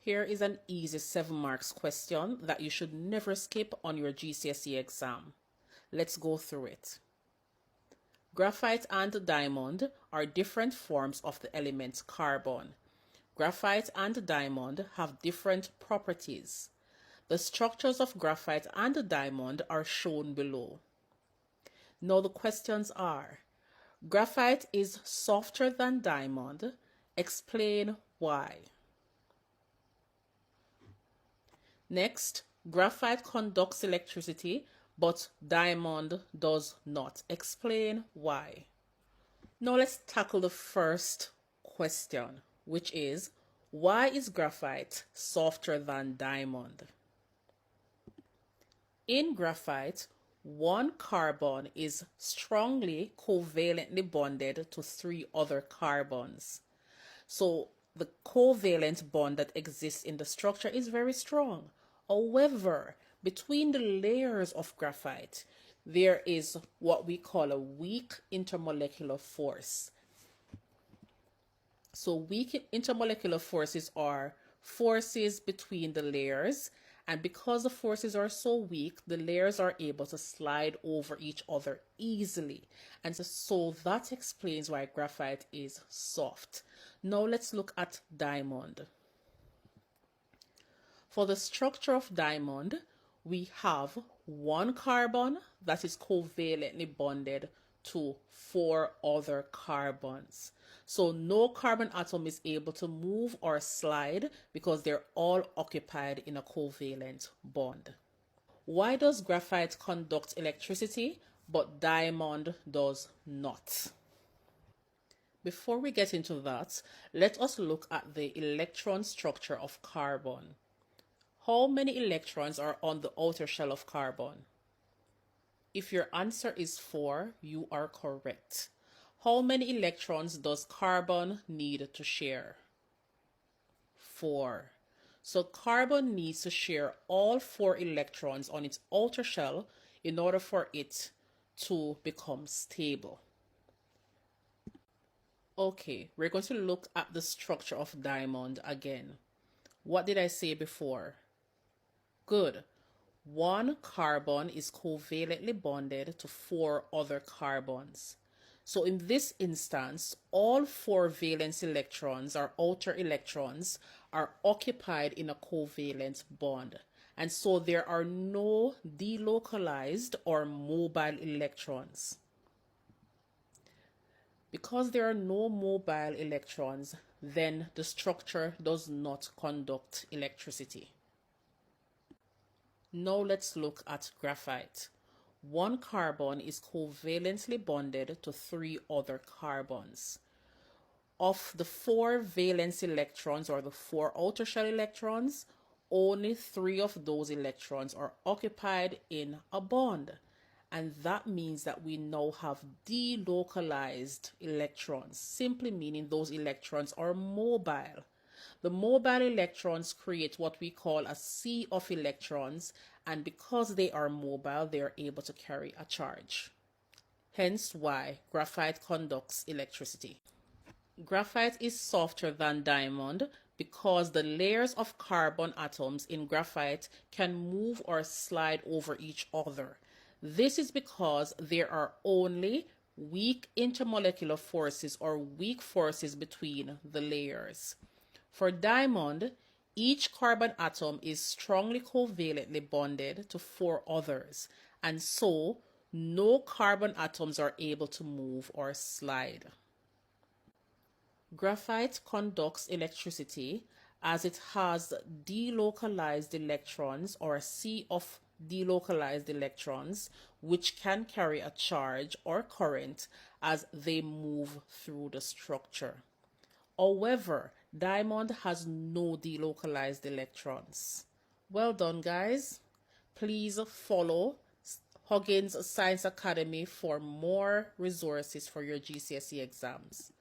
Here is an easy 7 marks question that you should never skip on your GCSE exam. Let's go through it. Graphite and diamond are different forms of the element carbon. Graphite and diamond have different properties. The structures of graphite and diamond are shown below. Now the questions are: graphite is softer than diamond. Explain why. Next, graphite conducts electricity, but diamond does not. Explain why. Now let's tackle the first question, which is, why is graphite softer than diamond? In graphite, one carbon is strongly covalently bonded to 3 other carbons. So the covalent bond that exists in the structure is very strong. However, between the layers of graphite, there is what we call a weak intermolecular force. So weak intermolecular forces are forces between the layers, and because the forces are so weak, the layers are able to slide over each other easily. And so that explains why graphite is soft. Now let's look at diamond. For the structure of diamond, we have one carbon that is covalently bonded to 4 other carbons. So no carbon atom is able to move or slide because they're all occupied in a covalent bond. Why does graphite conduct electricity but diamond does not? Before we get into that, let us look at the electron structure of carbon. How many electrons are on the outer shell of carbon? If your answer is 4, you are correct. How many electrons does carbon need to share? 4. So carbon needs to share all 4 electrons on its outer shell in order for it to become stable. Okay, we're going to look at the structure of diamond again. What did I say before? Good. One carbon is covalently bonded to 4 other carbons. So in this instance, all 4 valence electrons or outer electrons are occupied in a covalent bond. And so there are no delocalized or mobile electrons. Because there are no mobile electrons, then the structure does not conduct electricity. Now let's look at graphite. One carbon is covalently bonded to 3 other carbons. Of the 4 valence electrons or the 4 outer shell electrons, only 3 of those electrons are occupied in a bond. And that means that we now have delocalized electrons, simply meaning those electrons are mobile. The mobile electrons create what we call a sea of electrons, and because they are mobile, they are able to carry a charge. Hence why graphite conducts electricity. Graphite is softer than diamond because the layers of carbon atoms in graphite can move or slide over each other. This is because there are only weak intermolecular forces or weak forces between the layers. For diamond, each carbon atom is strongly covalently bonded to 4 others, and so no carbon atoms are able to move or slide. Graphite conducts electricity as it has delocalized electrons or a sea of delocalized electrons which can carry a charge or current as they move through the structure. However, diamond has no delocalized electrons. Well done, guys. Please follow Huggins Science Academy for more resources for your GCSE exams.